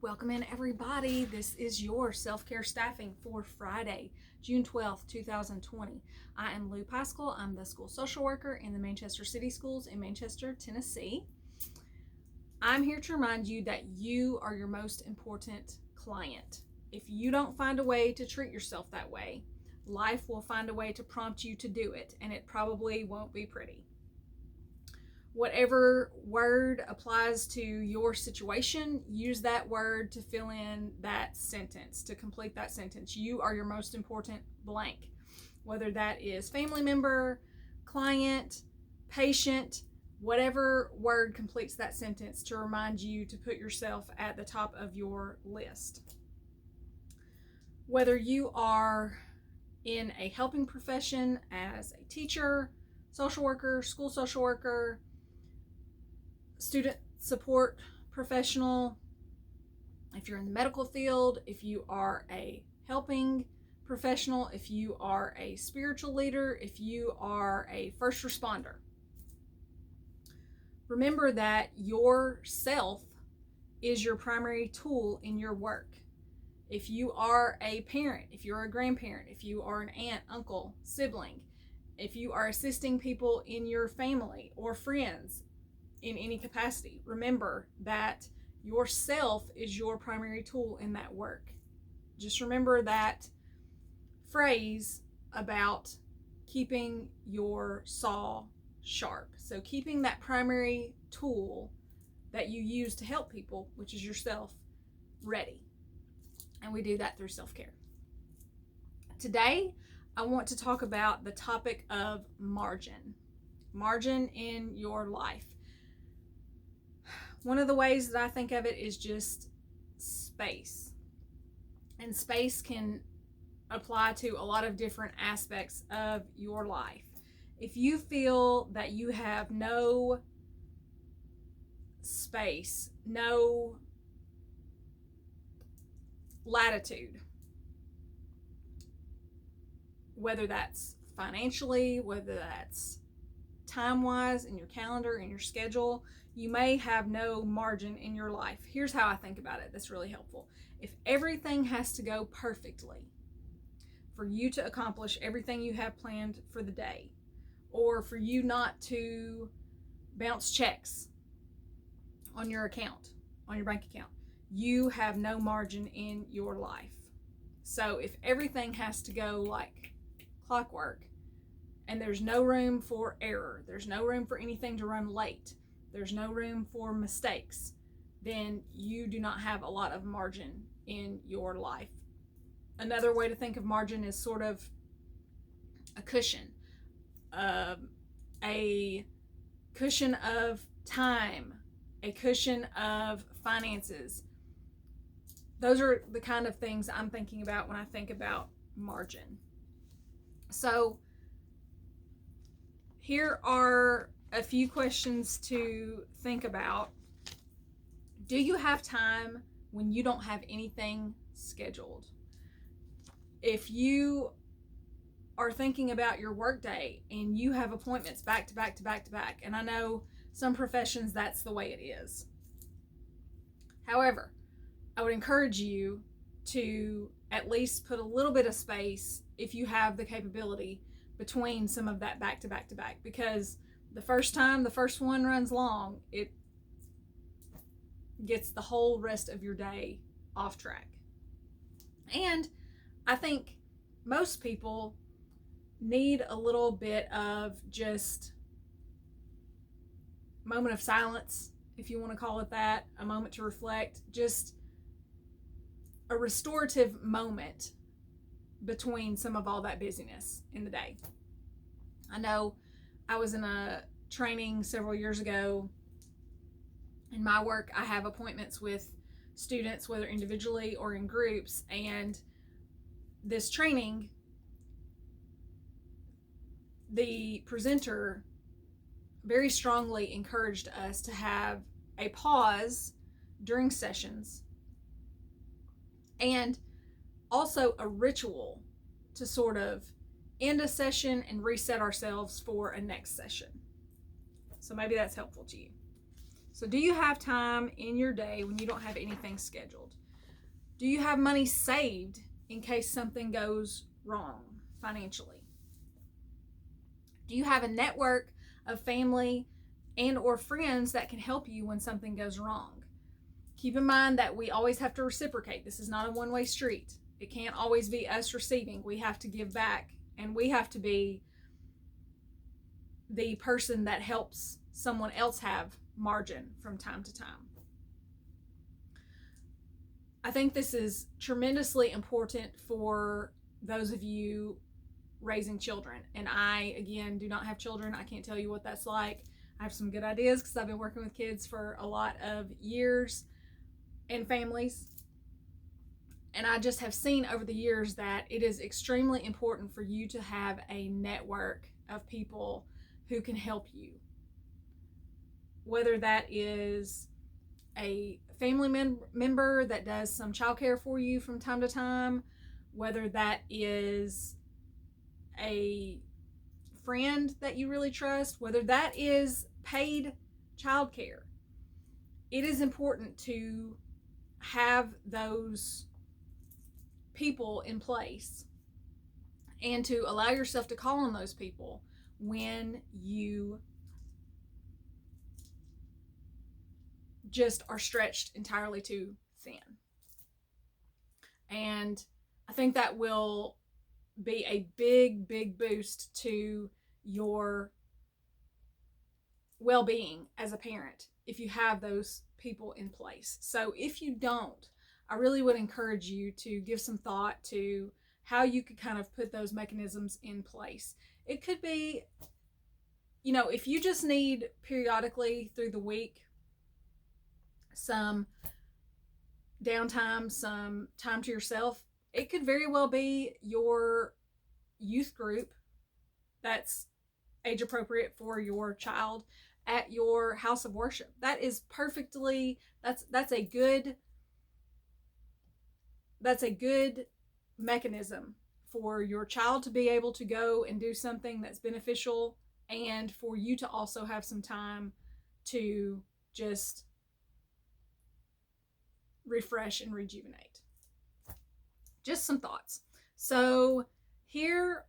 Welcome in, everybody. This is your self-care staffing for Friday, June 12th, 2020. I am Lou Pascal. I'm the school social worker in the Manchester City Schools in Manchester, Tennessee. I'm here to remind you that you are your most important client. If you don't find a way to treat yourself that way, life will find a way to prompt you to do it, and it probably won't be pretty. Whatever word applies to your situation, use that word to fill in that sentence, to complete that sentence. You are your most important blank, whether that is family member, client, patient, whatever word completes that sentence to remind you to put yourself at the top of your list. Whether you are in a helping profession as a teacher, social worker, school social worker, student support professional, if you're in the medical field, if you are a helping professional, if you are a spiritual leader, if you are a first responder, remember that yourself is your primary tool in your work. If you are a parent, if you're a grandparent, if you are an aunt, uncle, sibling, if you are assisting people in your family or friends, in any capacity, remember that yourself is your primary tool in that work. Just remember that phrase about keeping your saw sharp. So keeping that primary tool that you use to help people, which is yourself, ready. And we do that through self-care. Today, I want to talk about the topic of margin. Margin in your life. One of the ways that I think of it is just space. And space can apply to a lot of different aspects of your life. If you feel that you have no space, no latitude, whether that's financially, whether that's time-wise in your calendar, in your schedule, you may have no margin in your life. Here's how I think about it. That's really helpful. If everything has to go perfectly for you to accomplish everything you have planned for the day, or for you not to bounce checks on your account, on your bank account, you have no margin in your life. So if everything has to go like clockwork, and there's no room for error, there's no room for anything to run late, there's no room for mistakes, then you do not have a lot of margin in your life. Another way to think of margin is sort of a cushion of time, a cushion of finances. Those are the kind of things I'm thinking about when I think about margin. So here are a few questions to think about. Do you have time when you don't have anything scheduled? If you are thinking about your workday and you have appointments back to back to back to back, and I know some professions that's the way it is. However, I would encourage you to at least put a little bit of space, if you have the capability, between some of that back to back to back, because the first one runs long, it gets the whole rest of your day off track. And I think most people need a little bit of just moment of silence, if you want to call it that, a moment to reflect, just a restorative moment between some of all that busyness in the day. I know I was in a training several years ago. In my work, I have appointments with students, whether individually or in groups, and this training, the presenter very strongly encouraged us to have a pause during sessions and also a ritual to sort of end a session and reset ourselves for a next session. So maybe that's helpful to you. So do you have time in your day when you don't have anything scheduled? Do you have money saved in case something goes wrong financially? Do you have a network of family and or friends that can help you when something goes wrong? Keep in mind that we always have to reciprocate. This is not a one-way street. It can't always be us receiving. We have to give back, and we have to be the person that helps someone else have margin from time to time. I think this is tremendously important for those of you raising children. And I, again, do not have children. I can't tell you what that's like. I have some good ideas because I've been working with kids for a lot of years and families. And I just have seen over the years that it is extremely important for you to have a network of people who can help you. Whether that is a family member that does some childcare for you from time to time, whether that is a friend that you really trust, whether that is paid childcare. It is important to have those people in place and to allow yourself to call on those people when you just are stretched entirely too thin. And I think that will be a big, big boost to your well-being as a parent if you have those people in place. So if you don't, I really would encourage you to give some thought to how you could kind of put those mechanisms in place. It could be, if you just need periodically through the week some downtime, some time to yourself, it could very well be your youth group that's age appropriate for your child at your house of worship. That is perfectly, that's a good mechanism for your child to be able to go and do something that's beneficial, and for you to also have some time to just refresh and rejuvenate. Just some thoughts. So here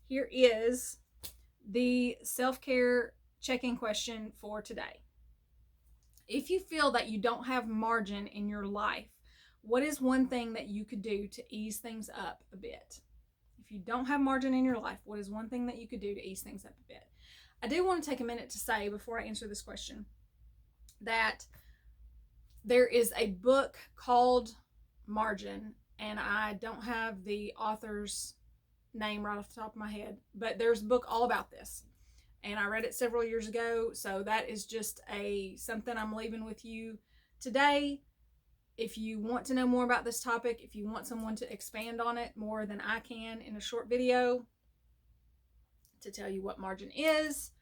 is the self-care check-in question for today. If you feel that you don't have margin in your life, what is one thing that you could do to ease things up a bit? If you don't have margin in your life, what is one thing that you could do to ease things up a bit? I do want to take a minute to say, before I answer this question, that there is a book called Margin, and I don't have the author's name right off the top of my head, but there's a book all about this, and I read it several years ago. So that is just something I'm leaving with you today. If you want to know more about this topic, if you want someone to expand on it more than I can in a short video to tell you what margin is,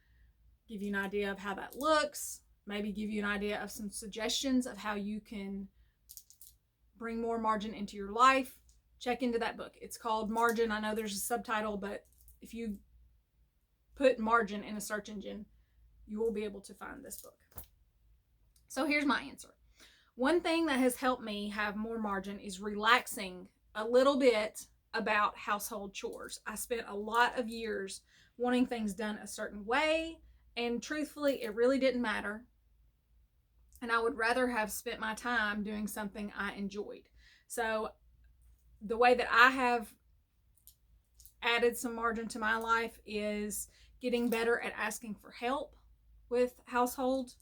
give you an idea of how that looks, maybe give you an idea of some suggestions of how you can bring more margin into your life, check into that book. It's called Margin. I know there's a subtitle, but if you put margin in a search engine, you will be able to find this book. So here's my answer. One thing that has helped me have more margin is relaxing a little bit about household chores. I spent a lot of years wanting things done a certain way, and truthfully, it really didn't matter. And I would rather have spent my time doing something I enjoyed. So the way that I have added some margin to my life is getting better at asking for help with household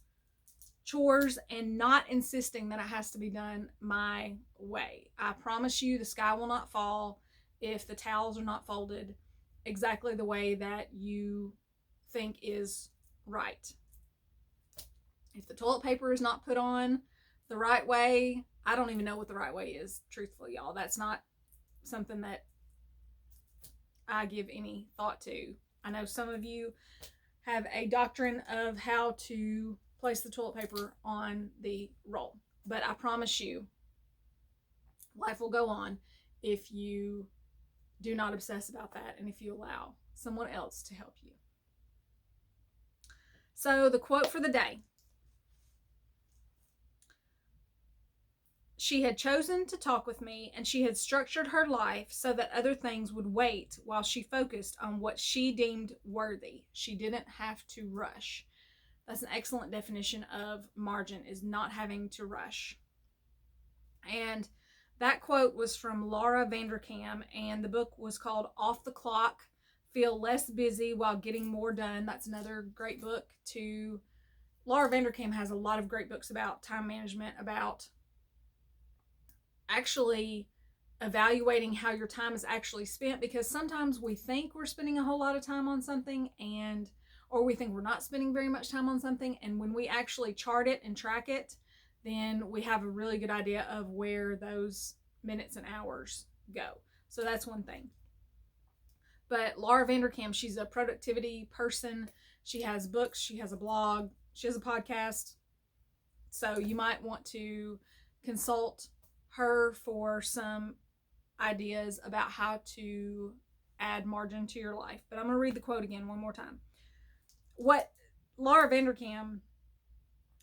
chores and not insisting that it has to be done my way. I promise you, the sky will not fall if the towels are not folded exactly the way that you think is right. If the toilet paper is not put on the right way, I don't even know what the right way is, truthfully, y'all. That's not something that I give any thought to. I know some of you have a doctrine of how to place the toilet paper on the roll, but I promise you, life will go on if you do not obsess about that and if you allow someone else to help you. So the quote for the day: she had chosen to talk with me, and she had structured her life so that other things would wait while she focused on what she deemed worthy. She didn't have to rush. That's an excellent definition of margin, is not having to rush. And that quote was from Laura Vanderkam, and the book was called Off the Clock, Feel Less Busy While Getting More Done. That's another great book to... Laura Vanderkam has a lot of great books about time management, about actually evaluating how your time is actually spent, because sometimes we think we're spending a whole lot of time on something, or we think we're not spending very much time on something, and when we actually chart it and track it, then we have a really good idea of where those minutes and hours go. So that's one thing. But Laura Vanderkam, she's a productivity person. She has books, she has a blog, she has a podcast. So you might want to consult her for some ideas about how to add margin to your life. But I'm going to read the quote again one more time. What Laura Vanderkam,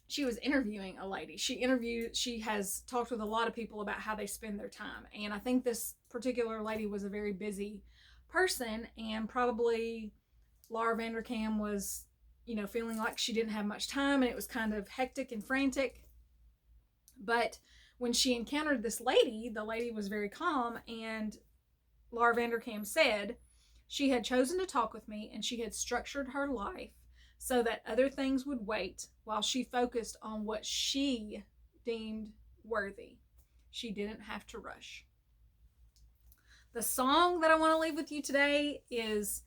she was interviewing a lady. She has talked with a lot of people about how they spend their time. And I think this particular lady was a very busy person, and probably Laura Vanderkam was, feeling like she didn't have much time, and it was kind of hectic and frantic. But when she encountered this lady, the lady was very calm, and Laura Vanderkam said she had chosen to talk with me, and she had structured her life so that other things would wait while she focused on what she deemed worthy. She didn't have to rush. The song that I want to leave with you today is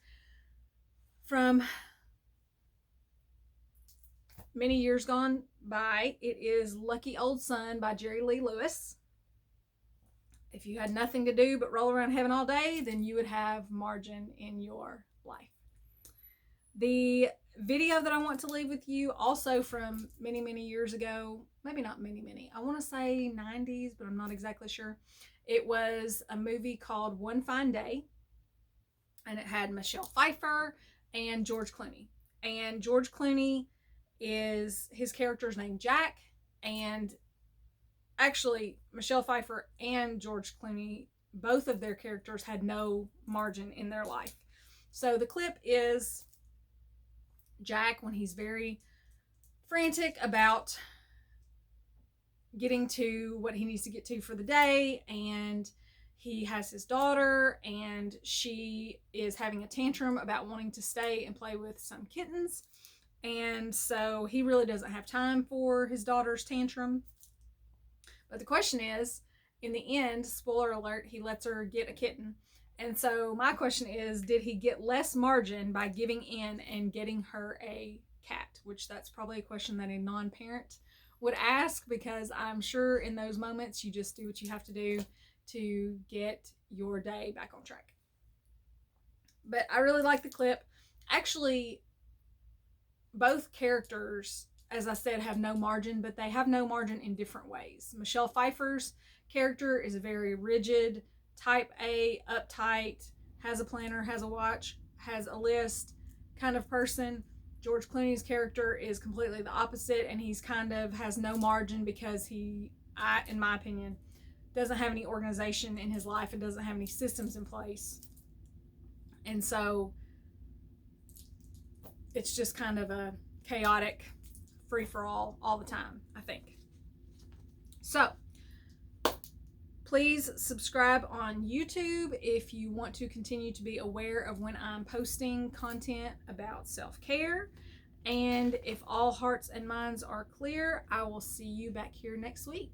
from many years gone by. It is Lucky Old Sun by Jerry Lee Lewis. If you had nothing to do but roll around heaven all day, then you would have margin in your life. The video that I want to leave with you, also from many, many years ago, maybe not many, I want to say 90s, but I'm not exactly sure. It was a movie called One Fine Day, and it had Michelle Pfeiffer and George Clooney. And George Clooney, his character's named Jack, and actually Michelle Pfeiffer and George Clooney, both of their characters had no margin in their life. So the clip is Jack when he's very frantic about getting to what he needs to get to for the day, and he has his daughter, and she is having a tantrum about wanting to stay and play with some kittens. And so he really doesn't have time for his daughter's tantrum. But the question is, in the end, spoiler alert, he lets her get a kitten. And so my question is, did he get less margin by giving in and getting her a cat? Which that's probably a question that a non-parent would ask, because I'm sure in those moments you just do what you have to do to get your day back on track. But I really like the clip. Actually, both characters, as I said, have no margin, but they have no margin in different ways. Michelle Pfeiffer's character is a very rigid, type A, uptight, has a planner, has a watch, has a list kind of person. George Clooney's character is completely the opposite, and he's kind of has no margin because in my opinion, doesn't have any organization in his life and doesn't have any systems in place. And so it's just kind of a chaotic free-for-all all the time, I think. So please subscribe on YouTube if you want to continue to be aware of when I'm posting content about self-care. And if all hearts and minds are clear, I will see you back here next week.